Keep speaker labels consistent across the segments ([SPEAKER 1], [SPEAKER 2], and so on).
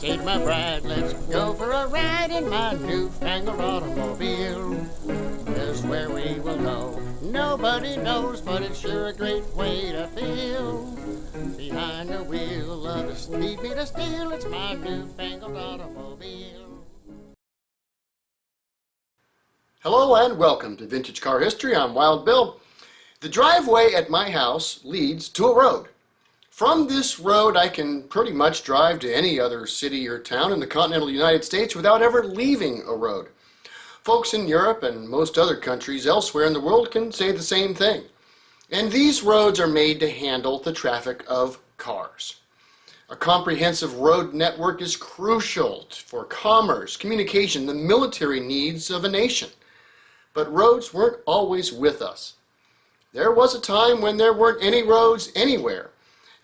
[SPEAKER 1] meet my bride. Let's go for a ride in my newfangled automobile. Just where we will go, nobody knows, but it's sure a great way to feel. Behind the wheel of the speed meter steel, it's my newfangled automobile.
[SPEAKER 2] Hello and welcome to Vintage Car History. I'm Wild Bill. The driveway at my house leads to a road. From this road I can pretty much drive to any other city or town in the continental United States without ever leaving a road. Folks in Europe and most other countries elsewhere in the world can say the same thing. And these roads are made to handle the traffic of cars. A comprehensive road network is crucial for commerce, communication, the military needs of a nation. But roads weren't always with us. There was a time when there weren't any roads anywhere,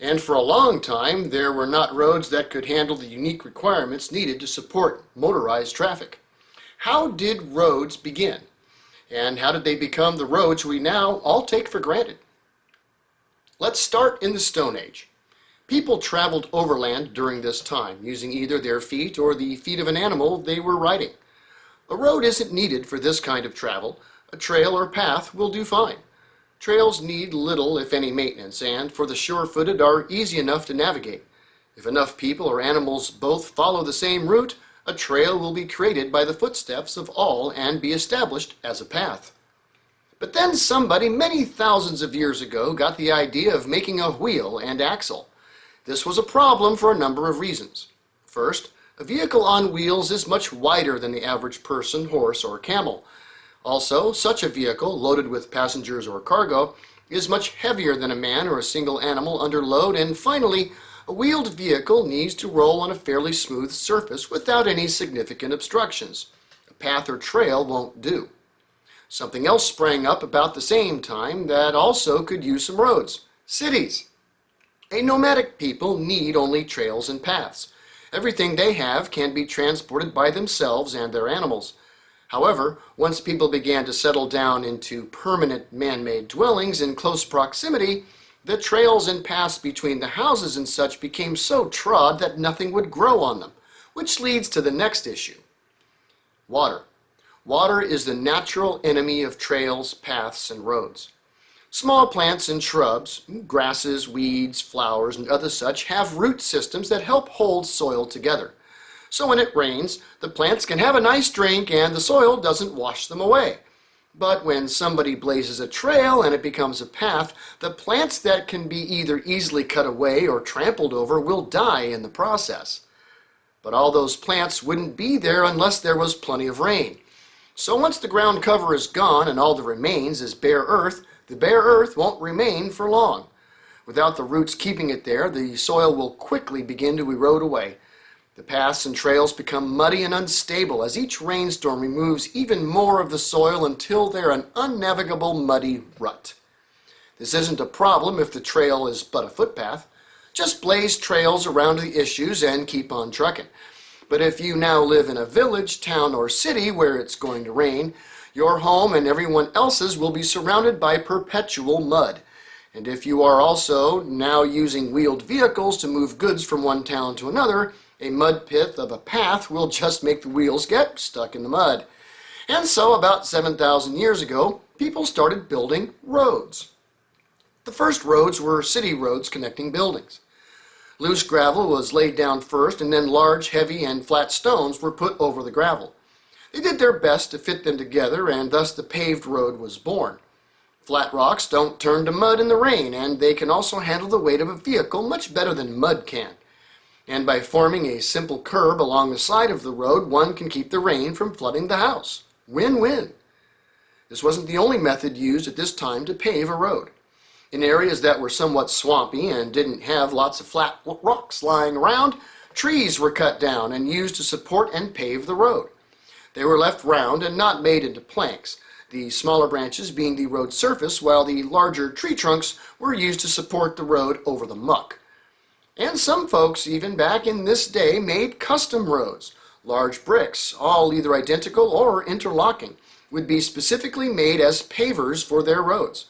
[SPEAKER 2] and for a long time there were not roads that could handle the unique requirements needed to support motorized traffic. How did roads begin? And how did they become the roads we now all take for granted? Let's start in the Stone Age. People traveled overland during this time, using either their feet or the feet of an animal they were riding. A road isn't needed for this kind of travel. A trail or path will do fine. Trails need little, if any, maintenance, and for the sure-footed are easy enough to navigate. If enough people or animals both follow the same route, a trail will be created by the footsteps of all and be established as a path. But then somebody many thousands of years ago got the idea of making a wheel and axle. This was a problem for a number of reasons. First, a vehicle on wheels is much wider than the average person, horse, or camel. Also, such a vehicle, loaded with passengers or cargo, is much heavier than a man or a single animal under load, and finally, a wheeled vehicle needs to roll on a fairly smooth surface without any significant obstructions. A path or trail won't do. Something else sprang up about the same time that also could use some roads: cities. A nomadic people need only trails and paths. Everything they have can be transported by themselves and their animals. However, once people began to settle down into permanent man-made dwellings in close proximity, the trails and paths between the houses and such became so trod that nothing would grow on them, which leads to the next issue. Water. Water is the natural enemy of trails, paths, and roads. Small plants and shrubs, grasses, weeds, flowers, and other such have root systems that help hold soil together. So when it rains, the plants can have a nice drink and the soil doesn't wash them away. But when somebody blazes a trail and it becomes a path, the plants that can be either easily cut away or trampled over will die in the process. But all those plants wouldn't be there unless there was plenty of rain. So once the ground cover is gone and all that remains is bare earth, the bare earth won't remain for long. Without the roots keeping it there, the soil will quickly begin to erode away. The paths and trails become muddy and unstable as each rainstorm removes even more of the soil until they're an unnavigable muddy rut. This isn't a problem if the trail is but a footpath. Just blaze trails around the issues and keep on trucking. But if you now live in a village, town, or city where it's going to rain, your home and everyone else's will be surrounded by perpetual mud. And if you are also now using wheeled vehicles to move goods from one town to another, a mud pit of a path will just make the wheels get stuck in the mud. And so about 7,000 years ago, people started building roads. The first roads were city roads connecting buildings. Loose gravel was laid down first, and then large, heavy, and flat stones were put over the gravel. They did their best to fit them together, and thus the paved road was born. Flat rocks don't turn to mud in the rain, and they can also handle the weight of a vehicle much better than mud can. And by forming a simple curb along the side of the road, one can keep the rain from flooding the house. Win-win. This wasn't the only method used at this time to pave a road. In areas that were somewhat swampy and didn't have lots of flat rocks lying around, trees were cut down and used to support and pave the road. They were left round and not made into planks, the smaller branches being the road surface, while the larger tree trunks were used to support the road over the muck. And some folks, even back in this day, made custom roads. Large bricks, all either identical or interlocking, would be specifically made as pavers for their roads.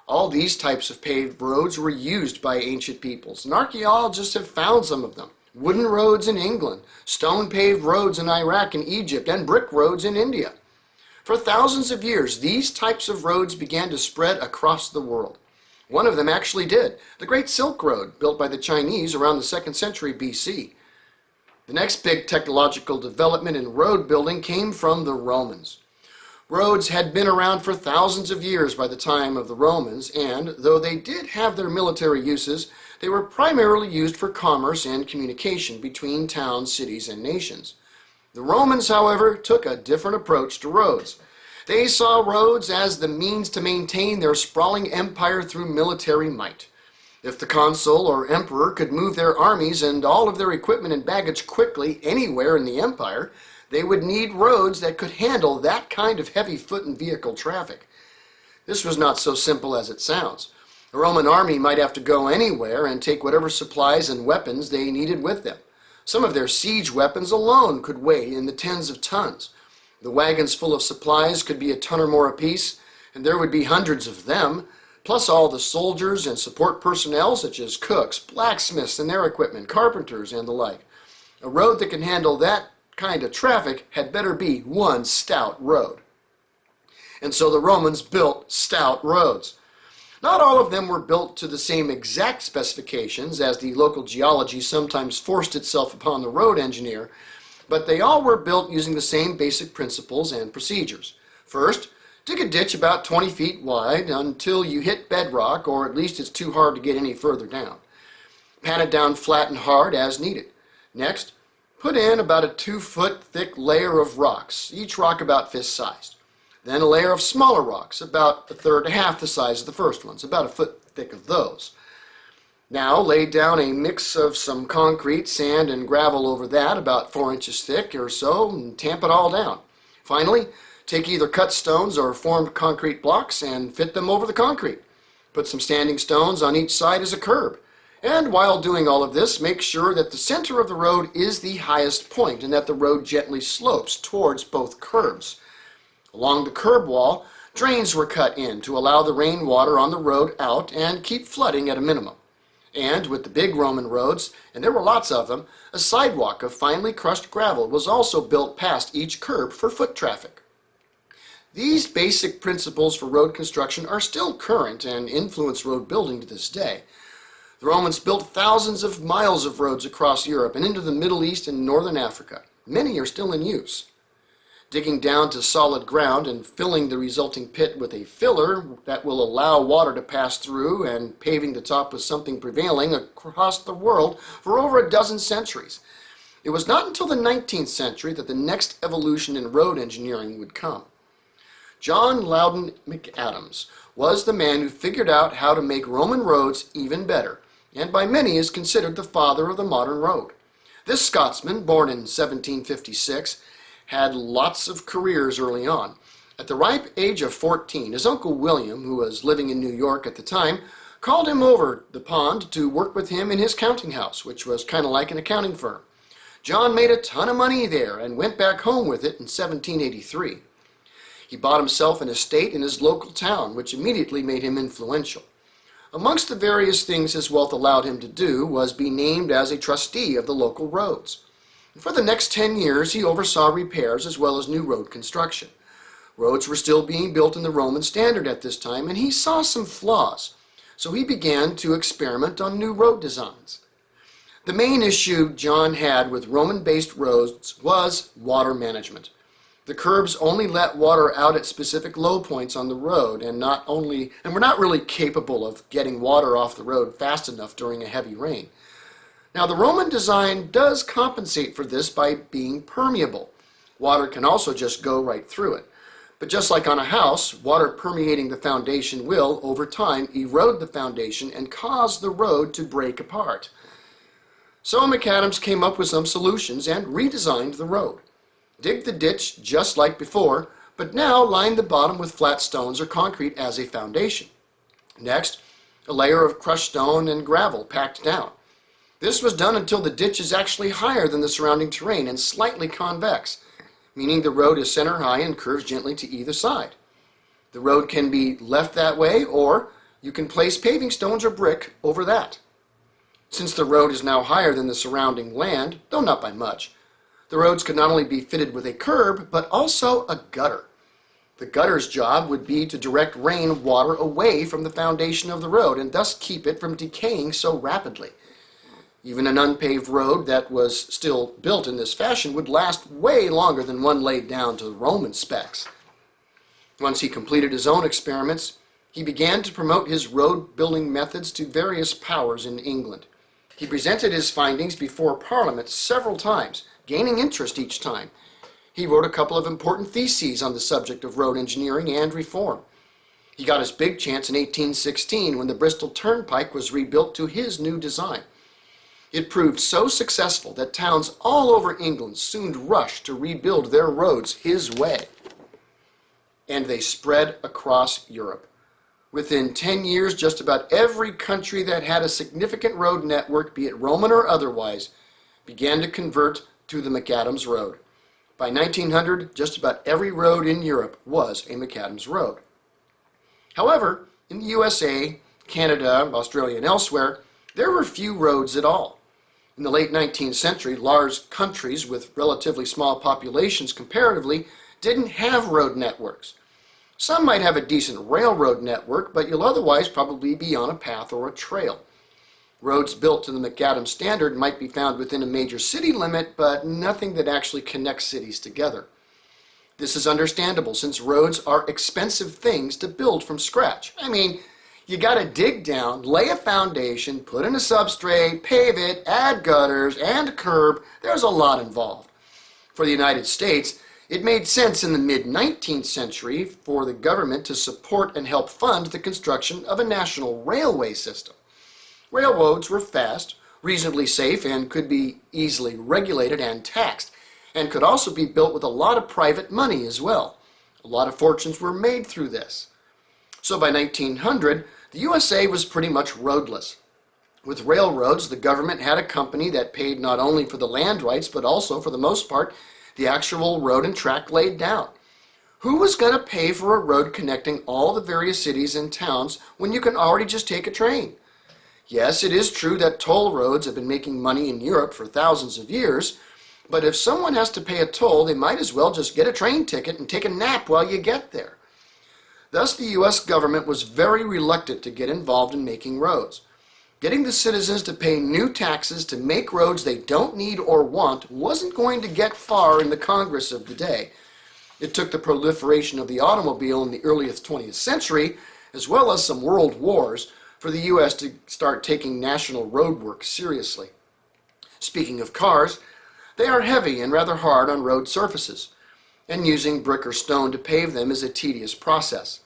[SPEAKER 2] All these types of paved roads were used by ancient peoples, and archaeologists have found some of them. wooden roads in England, stone-paved roads in Iraq and Egypt, and brick roads in India. For thousands of years, these types of roads began to spread across the world. One of them actually did, the Great Silk Road, built by the Chinese around the 2nd century BC. The next big technological development in road building came from the Romans. Roads had been around for thousands of years by the time of the Romans, and though they did have their military uses, they were primarily used for commerce and communication between towns, cities, and nations. The Romans, however, took a different approach to roads. They saw roads as the means to maintain their sprawling empire through military might. If the consul or emperor could move their armies and all of their equipment and baggage quickly anywhere in the empire, they would need roads that could handle that kind of heavy foot and vehicle traffic. This was not so simple as it sounds. The Roman army might have to go anywhere and take whatever supplies and weapons they needed with them. Some of their siege weapons alone could weigh in the tens of tons. The wagons full of supplies could be a ton or more apiece, and there would be hundreds of them, plus all the soldiers and support personnel such as cooks, blacksmiths and their equipment, carpenters and the like. A road that can handle that kind of traffic had better be one stout road. And so the Romans built stout roads. Not all of them were built to the same exact specifications, as the local geology sometimes forced itself upon the road engineer, but they all were built using the same basic principles and procedures. First, dig a ditch about 20 feet wide until you hit bedrock, or at least it's too hard to get any further down. Pat it down flat and hard as needed. Next, put in about a 2-foot thick layer of rocks, each rock about fist-sized. Then a layer of smaller rocks, about a third to half the size of the first ones, about a foot thick of those. Now lay down a mix of some concrete, sand, and gravel over that, about 4 inches thick or so, and tamp it all down. Finally, take either cut stones or formed concrete blocks and fit them over the concrete. Put some standing stones on each side as a curb. And while doing all of this, make sure that the center of the road is the highest point and that the road gently slopes towards both curbs. Along the curb wall, drains were cut in to allow the rainwater on the road out and keep flooding at a minimum. And with the big Roman roads, and there were lots of them, a sidewalk of finely crushed gravel was also built past each curb for foot traffic. These basic principles for road construction are still current and influence road building to this day. The Romans built thousands of miles of roads across Europe and into the Middle East and Northern Africa. Many are still in use. Digging down to solid ground and filling the resulting pit with a filler that will allow water to pass through, and paving the top with something prevailing across the world for over a dozen centuries. It was not until the 19th century that the next evolution in road engineering would come. John Loudon McAdams was the man who figured out how to make Roman roads even better, and by many is considered the father of the modern road. This Scotsman, born in 1756, had lots of careers early on. At the ripe age of 14, his uncle William, who was living in New York at the time, called him over the pond to work with him in his counting house, which was kind of like an accounting firm. John made a ton of money there and went back home with it in 1783. He bought himself an estate in his local town, which immediately made him influential. Amongst the various things his wealth allowed him to do was be named as a trustee of the local roads. For the next 10 years, he oversaw repairs as well as new road construction. Roads were still being built in the Roman standard at this time, and he saw some flaws, so he began to experiment on new road designs. The main issue John had with Roman-based roads was water management. The curbs only let water out at specific low points on the road, and were not really capable of getting water off the road fast enough during a heavy rain. Now, the Roman design does compensate for this by being permeable. Water can also just go right through it. But just like on a house, water permeating the foundation will, over time, erode the foundation and cause the road to break apart. So McAdams came up with some solutions and redesigned the road. Dig the ditch just like before, but now line the bottom with flat stones or concrete as a foundation. Next, a layer of crushed stone and gravel packed down. This was done until the ditch is actually higher than the surrounding terrain and slightly convex, meaning the road is center high and curves gently to either side. The road can be left that way, or you can place paving stones or brick over that. Since the road is now higher than the surrounding land, though not by much, the roads could not only be fitted with a curb, but also a gutter. The gutter's job would be to direct rain water away from the foundation of the road and thus keep it from decaying so rapidly. Even an unpaved road that was still built in this fashion would last way longer than one laid down to Roman specs. Once he completed his own experiments, he began to promote his road-building methods to various powers in England. He presented his findings before Parliament several times, gaining interest each time. He wrote a couple of important theses on the subject of road engineering and reform. He got his big chance in 1816 when the Bristol Turnpike was rebuilt to his new design. It proved so successful that towns all over England soon rushed to rebuild their roads his way. And they spread across Europe. Within 10 years, just about every country that had a significant road network, be it Roman or otherwise, began to convert to the McAdam's road. By 1900, just about every road in Europe was a McAdam's road. However, in the USA, Canada, Australia, and elsewhere, there were few roads at all. In the late 19th century, large countries with relatively small populations comparatively didn't have road networks. Some might have a decent railroad network, but you'll otherwise probably be on a path or a trail. Roads built to the McAdam standard might be found within a major city limit, but nothing that actually connects cities together. This is understandable since roads are expensive things to build from scratch. I mean, you gotta dig down, lay a foundation, put in a substrate, pave it, add gutters, and a curb. There's a lot involved. For the United States, it made sense in the mid-19th century for the government to support and help fund the construction of a national railway system. Railroads were fast, reasonably safe, and could be easily regulated and taxed, and could also be built with a lot of private money as well. A lot of fortunes were made through this. So by 1900, the USA was pretty much roadless. With railroads, the government had a company that paid not only for the land rights, but also, for the most part, the actual road and track laid down. Who was going to pay for a road connecting all the various cities and towns when you can already just take a train? Yes, it is true that toll roads have been making money in Europe for thousands of years, but if someone has to pay a toll, they might as well just get a train ticket and take a nap while you get there. Thus, the U.S. government was very reluctant to get involved in making roads. Getting the citizens to pay new taxes to make roads they don't need or want wasn't going to get far in the Congress of the day. It took the proliferation of the automobile in the earliest 20th century, as well as some world wars, for the U.S. to start taking national road work seriously. Speaking of cars, they are heavy and rather hard on road surfaces, and using brick or stone to pave them is a tedious process.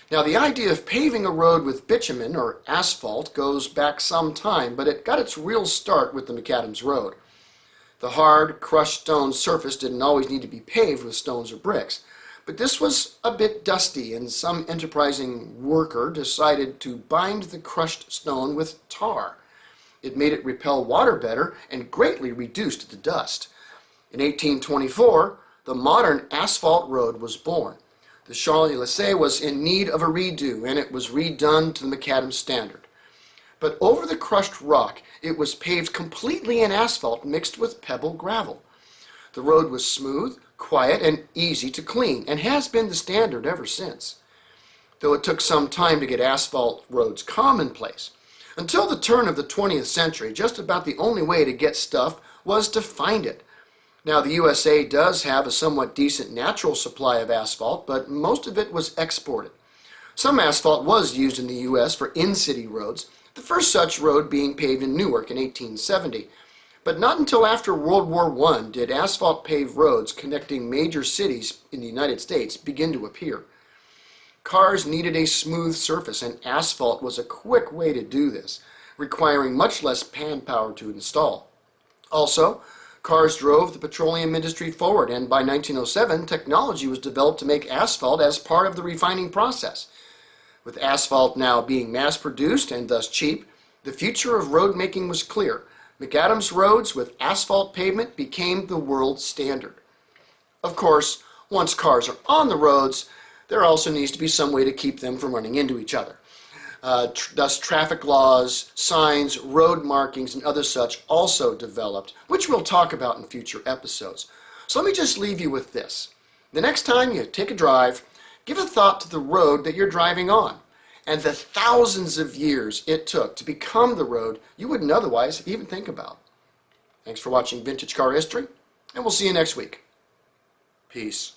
[SPEAKER 2] Now, the idea of paving a road with bitumen or asphalt goes back some time, but it got its real start with the McAdam's road. The hard, crushed stone surface didn't always need to be paved with stones or bricks, but this was a bit dusty, and some enterprising worker decided to bind the crushed stone with tar. It made it repel water better and greatly reduced the dust. In 1824, the modern asphalt road was born. The Champs-Élysées was in need of a redo, and it was redone to the McAdam standard. But over the crushed rock, it was paved completely in asphalt mixed with pebble gravel. The road was smooth, quiet, and easy to clean, and has been the standard ever since. Though it took some time to get asphalt roads commonplace. Until the turn of the 20th century, just about the only way to get stuff was to find it. Now, the USA does have a somewhat decent natural supply of asphalt, but most of it was exported. Some asphalt was used in the U.S. for in-city roads, the first such road being paved in Newark in 1870. But not until after World War I did asphalt-paved roads connecting major cities in the United States begin to appear. Cars needed a smooth surface, and asphalt was a quick way to do this, requiring much less manpower to install. Also, cars drove the petroleum industry forward, and by 1907, technology was developed to make asphalt as part of the refining process. With asphalt now being mass-produced and thus cheap, the future of road making was clear. McAdam's roads with asphalt pavement became the world standard. Of course, once cars are on the roads, there also needs to be some way to keep them from running into each other. thus traffic laws, signs, road markings, and other such also developed, which we'll talk about in future episodes. So let me just leave you with this. The next time you take a drive, give a thought to the road that you're driving on and the thousands of years it took to become the road you wouldn't otherwise even think about. Thanks for watching Vintage Car History, and we'll see you next week. Peace.